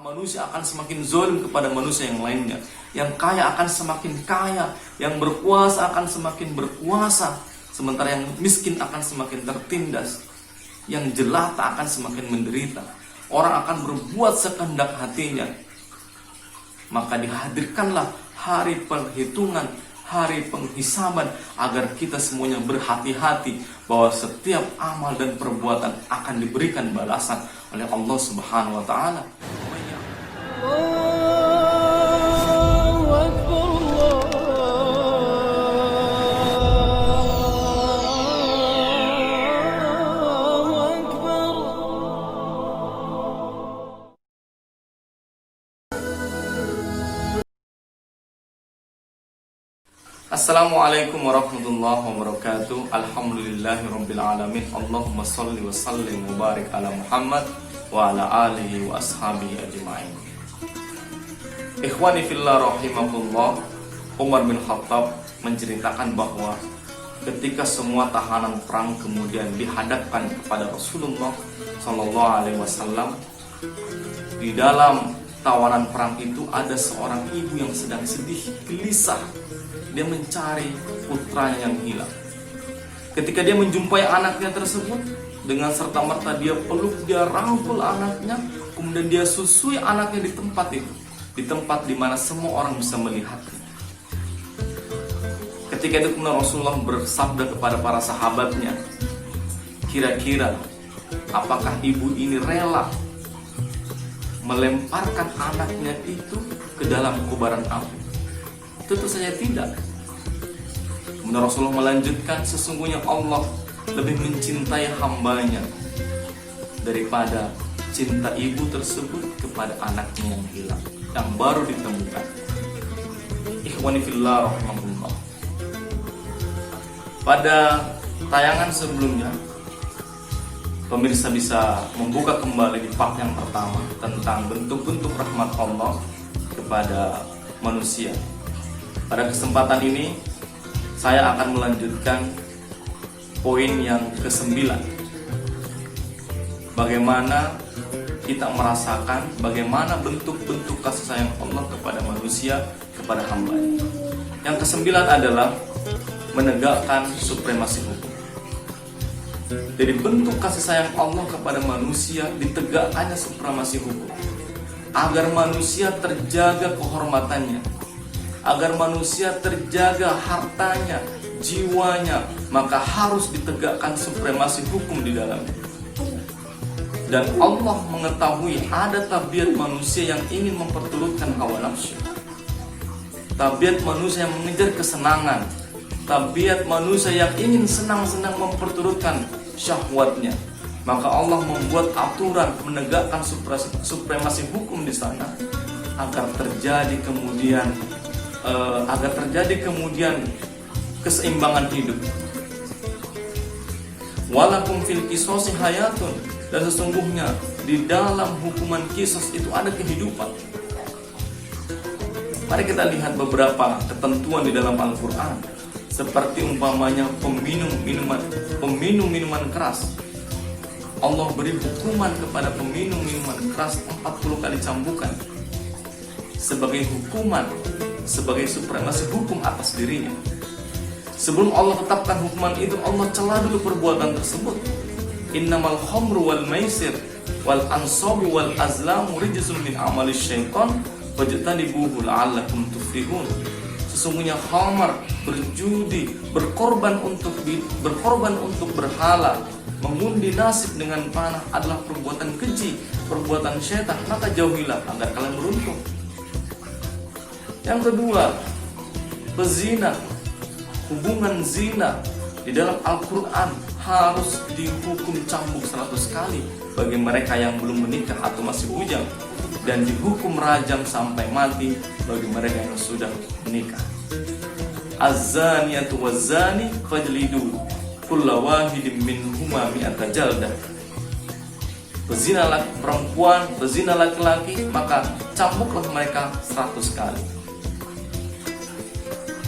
manusia akan semakin zalim kepada manusia yang lainnya. Yang kaya akan semakin kaya, yang berkuasa akan semakin berkuasa, sementara yang miskin akan semakin tertindas, yang jelata akan semakin menderita. Orang akan berbuat sekehendak hatinya. Maka dihadirkanlah hari perhitungan, hari penghisaban, agar kita semuanya berhati-hati bahwa setiap amal dan perbuatan akan diberikan balasan oleh Allah Subhanahu wa taala. Assalamualaikum warahmatullahi wabarakatuh. Alhamdulillahirabbil alamin. Allahumma shalli wa sallim wa barik ala Muhammad wa ala alihi wa ashabihi ajma'in. Ikhwani fillah rahimakumullah, Umar bin Khattab menceritakan bahwa ketika semua tahanan perang kemudian dihadapkan kepada Rasulullah sallallahu alaihi wasallam, di dalam tawanan perang itu ada seorang ibu yang sedang sedih, gelisah. Dia mencari putranya yang hilang. Ketika dia menjumpai anaknya tersebut, dengan serta-merta dia peluk, dia rangkul anaknya, kemudian dia susui anaknya di tempat itu, di tempat di mana semua orang bisa melihatnya. Ketika itu kemudian Rasulullah bersabda kepada para sahabatnya, kira-kira apakah ibu ini rela melemparkan anaknya itu ke dalam kobaran api? Tentu saja tidak. Kemudian Rasulullah melanjutkan, sesungguhnya Allah lebih mencintai hambanya daripada cinta ibu tersebut kepada anaknya yang hilang, yang baru ditemukan. Ikhwani fillah rahimahullah. Pada tayangan sebelumnya, pemirsa bisa membuka kembali di part yang pertama tentang bentuk-bentuk rahmat Allah kepada manusia. Pada kesempatan ini saya akan melanjutkan poin yang ke-9. Bagaimana kita merasakan bagaimana bentuk-bentuk kasih sayang Allah kepada manusia, kepada hamba-Nya. Yang ke-9 adalah menegakkan supremasi hukum. Jadi bentuk kasih sayang Allah kepada manusia, ditegakkannya supremasi hukum, agar manusia terjaga kehormatannya, agar manusia terjaga hartanya, jiwanya, maka harus ditegakkan supremasi hukum di dalamnya. Dan Allah mengetahui ada tabiat manusia yang ingin memperturutkan hawa nafsu, tabiat manusia yang mengejar kesenangan, tabiat manusia yang ingin senang-senang memperturutkan syahwatnya. Maka Allah membuat aturan menegakkan supremasi hukum di sana agar terjadi kemudian keseimbangan hidup. Walakum fil qisasi hayatun, dan sesungguhnya di dalam hukuman kisos itu ada kehidupan. Mari kita lihat beberapa ketentuan di dalam Al-Quran, seperti umpamanya peminum minuman keras. Allah beri hukuman kepada peminum minuman keras 40 kali cambukan sebagai hukuman, sebagai supremasi hukum atas dirinya. Sebelum Allah tetapkan hukuman itu, Allah celah dulu perbuatan tersebut. Innamal khamru wal maisir wal ansabu wal azlamu rijsun min amalis syaitan fajtanibuhu la'allakum tuflihun. Sesungguhnya khamar, berjudi, berkorban untuk berhala, mengundi nasib dengan panah adalah perbuatan keji, perbuatan syaitan, maka jauhilah agar kalian beruntung. Yang kedua, pezina, hubungan zina di dalam Al-Quran harus dihukum cambuk 100 kali bagi mereka yang belum menikah atau masih bujang, dan dihukum rajam sampai mati bagi mereka yang sudah menikah. Az-zaniyatu waz-zani fajlidu kulla wahidin minhuma mi'ata jaldah. Pezina perempuan, pezina laki-laki, maka cambuklah mereka 100 kali.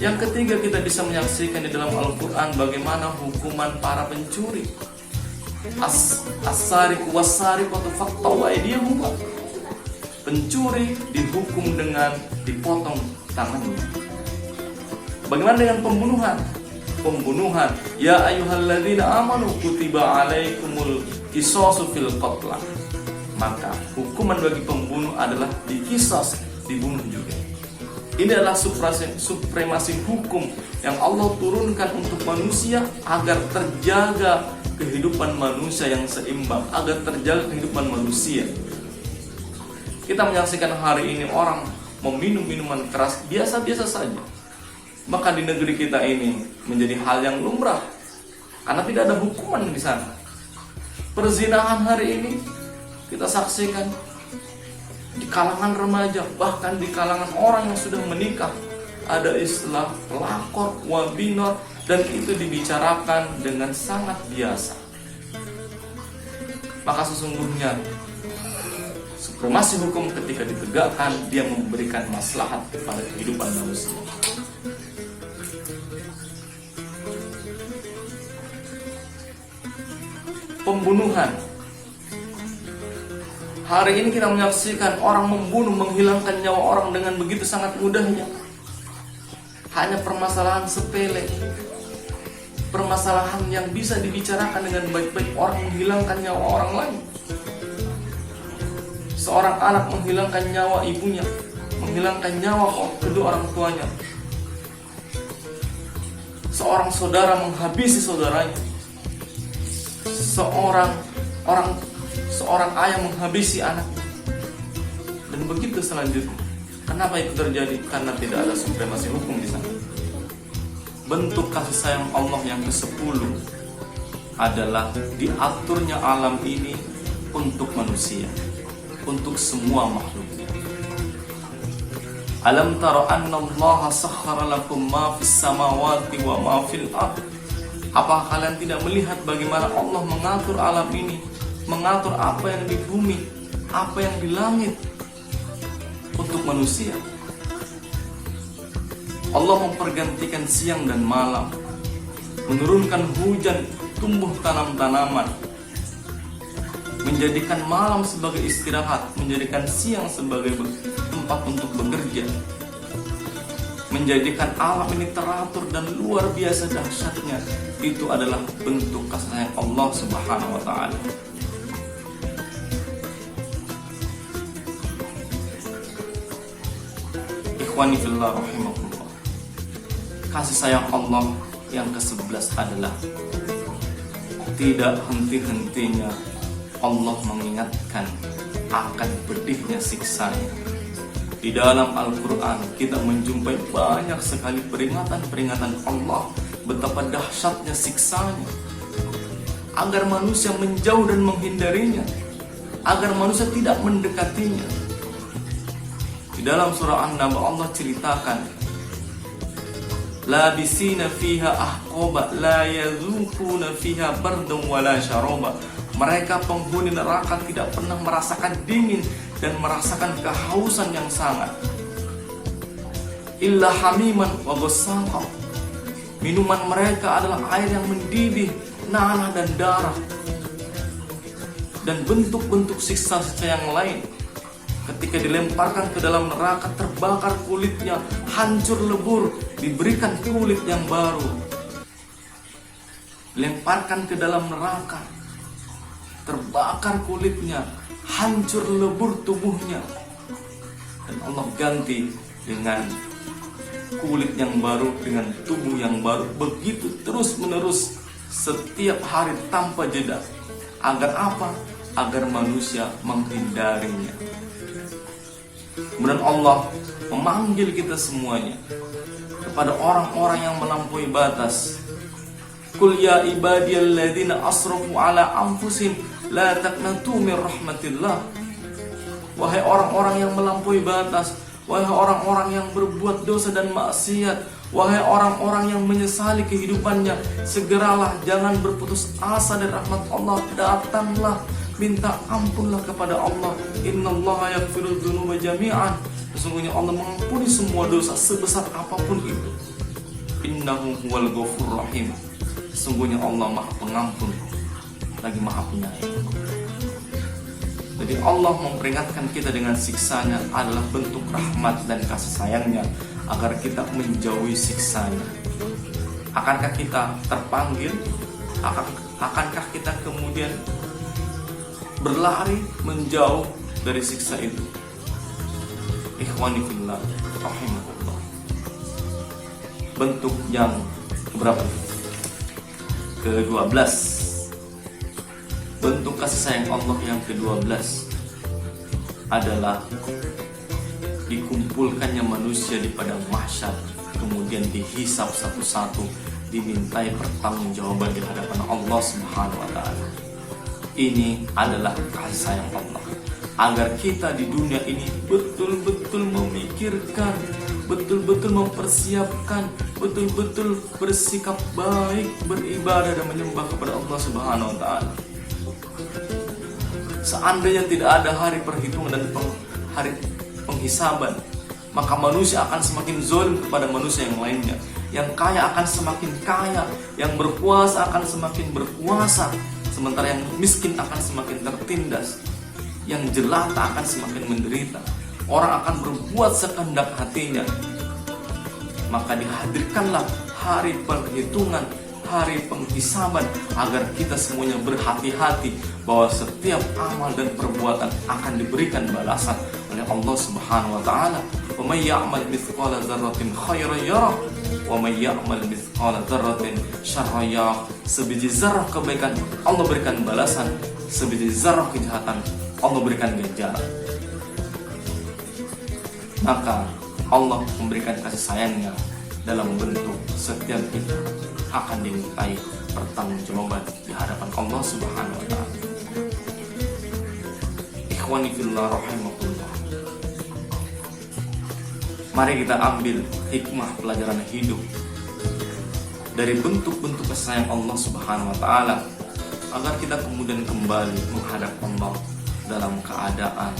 Yang ketiga, kita bisa menyaksikan di dalam Al-Quran bagaimana hukuman para pencuri. As-sariqu was-sariqatu faqta'u aydiyahuma. Pencuri dihukum dengan dipotong tangannya. Bagaimana dengan pembunuhan? Pembunuhan, ya ayyuhalladzina amanu kutiba alaikumul qisasu fil qatla. Maka hukuman bagi pembunuh adalah diqisas, dibunuh juga. Ini adalah supremasi hukum yang Allah turunkan untuk manusia agar terjaga kehidupan manusia yang seimbang, agar terjaga kehidupan manusia. Kita menyaksikan hari ini orang meminum minuman keras biasa-biasa saja. Maka di negeri kita ini menjadi hal yang lumrah karena tidak ada hukuman di sana. Perzinahan hari ini kita saksikan di kalangan remaja, bahkan di kalangan orang yang sudah menikah, ada istilah pelakor, wabinor, dan itu dibicarakan dengan sangat biasa. Maka sesungguhnya supremasi hukum ketika ditegakkan, dia memberikan maslahat kepada kehidupan manusia. Pembunuhan. Hari ini kita menyaksikan orang membunuh, menghilangkan nyawa orang dengan begitu sangat mudahnya. Hanya permasalahan sepele, permasalahan yang bisa dibicarakan dengan baik-baik, orang menghilangkan nyawa orang lain. Seorang anak menghilangkan nyawa ibunya, menghilangkan nyawa kedua orang tuanya. Seorang saudara menghabisi saudaranya. Seorang ayah menghabisi anaknya. Dan begitu selanjutnya. Kenapa itu terjadi? Karena tidak ada supremasi hukum di sana. Bentuk kasih sayang Allah yang ke-10 adalah diaturnya alam ini untuk manusia, untuk semua makhluknya. Alam tara anna Allah sakhkhara lakum ma fis samawati wa ma fil ardh. Apakah kalian tidak melihat bagaimana Allah mengatur alam ini, mengatur apa yang di bumi, apa yang di langit untuk manusia? Allah mempergantikan siang dan malam, menurunkan hujan, tumbuh tanam-tanaman, menjadikan malam sebagai istirahat, menjadikan siang sebagai tempat untuk bekerja, menjadikan alam ini teratur dan luar biasa dahsyatnya. Itu adalah bentuk kasih sayang Allah Subhanahu wa ta'ala. Ikhwani fillah rahimakumullah. Kasih sayang Allah yang ke-11 adalah tidak henti-hentinya Allah mengingatkan akan pedihnya siksanya. Di dalam Al-Quran kita menjumpai banyak sekali peringatan-peringatan Allah betapa dahsyatnya siksanya, agar manusia menjauh dan menghindarinya, agar manusia tidak mendekatinya. Di dalam surah An-Naba Allah ceritakan, labisina fiha ahqaba la yadzuquna fiha bardan wala syaraba. Mereka penghuni neraka tidak pernah merasakan dingin dan merasakan kehausan yang sangat. Illa hamiman wa ghassaqa. Minuman mereka adalah air yang mendidih, nanah dan darah. Dan bentuk-bentuk siksa-siksa yang lain, ketika dilemparkan ke dalam neraka, terbakar kulitnya, hancur lebur, diberikan kulit yang baru. Lemparkan ke dalam neraka, terbakar kulitnya, hancur lebur tubuhnya, dan Allah ganti dengan kulit yang baru, dengan tubuh yang baru. Begitu terus menerus setiap hari tanpa jeda. Agar apa? Agar manusia menghindarinya. Kemudian Allah memanggil kita semuanya kepada orang-orang yang melampaui batas. Qul ya ibadiyalladzina asrafu ala anfusihim la taqnatu min rahmatillah. Wahai orang-orang yang melampaui batas, wahai orang-orang yang berbuat dosa dan maksiat, wahai orang-orang yang menyesali kehidupannya, segeralah, jangan berputus asa dari rahmat Allah. Datanglah, minta ampunlah kepada Allah. Innallaha yaghfiru dzunuba jami'an. Sesungguhnya Allah mengampuni semua dosa sebesar apapun itu. Innahu huwal ghafurur rahim. Sesungguhnya Allah Maha Pengampun lagi Maha Penyayang. Jadi Allah memperingatkan kita dengan siksanya adalah bentuk rahmat dan kasih sayangnya agar kita menjauhi siksanya. Akankah kita terpanggil? Akankah kita kemudian berlari menjauh dari siksa itu? Ikhwani fillah rahimahullah. Bentuk yang berapa? Ke-12. Bentuk kasih sayang Allah yang ke-12 adalah dikumpulkannya manusia di padang mahsyar, kemudian dihisab satu-satu, dimintai pertanggungjawaban di hadapan Allah Subhanahu wa taala. Ini adalah kasih sayang Allah agar kita di dunia ini betul-betul memikirkan, betul-betul mempersiapkan, betul-betul bersikap baik, beribadah dan menyembah kepada Allah Subhanahu wa taala. Seandainya tidak ada hari perhitungan dan hari penghisaban, maka manusia akan semakin zalim kepada manusia yang lainnya. Yang kaya akan semakin kaya, yang berkuasa akan semakin berkuasa, sementara yang miskin akan semakin tertindas, yang jelata akan semakin menderita. Orang akan berbuat sekehendak hatinya. Maka dihadirkanlah hari perhitungan, hari penghisaban, agar kita semuanya berhati-hati bahwa setiap amal dan perbuatan akan diberikan balasan oleh Allah Subhanahu wa taala. Wa may ya'mal mithqala dzarratin khairan yarah wa may ya'mal mithqala dzarratin syarran yarah. Sebiji zarah kebaikan Allah berikan balasan, sebiji zarah kejahatan Allah berikan ganjaran. Maka Allah memberikan kasih sayangnya dalam bentuk setiap kita akan dimintai pertanggungjawaban di hadapan Allah Subhanahu wa taala. Ikhwani fillah rahimakumullah. Mari kita ambil hikmah pelajaran hidup dari bentuk-bentuk kasih sayang Allah Subhanahu wa taala agar kita kemudian kembali menghadap Allah dalam keadaan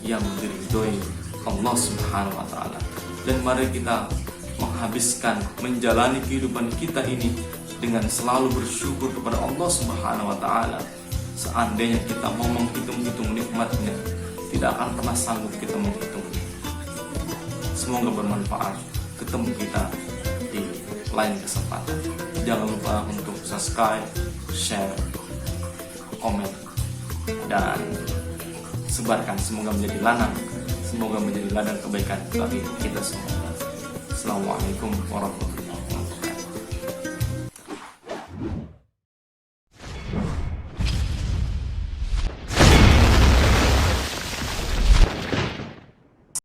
yang diridhoi Allah Subhanahu wa taala. Dan mari kita menghabiskan, menjalani kehidupan kita ini dengan selalu bersyukur kepada Allah Subhanahu wa taala. Seandainya kita mau menghitung-hitung nikmatnya, tidak akan pernah sanggup kita menghitungnya. Semoga bermanfaat. Ketemu kita di lain kesempatan. Jangan lupa untuk subscribe, share, komen, dan sebarkan. Semoga menjadi ladang kebaikan bagi kita semua. Assalamualaikum warahmatullahi wabarakatuh.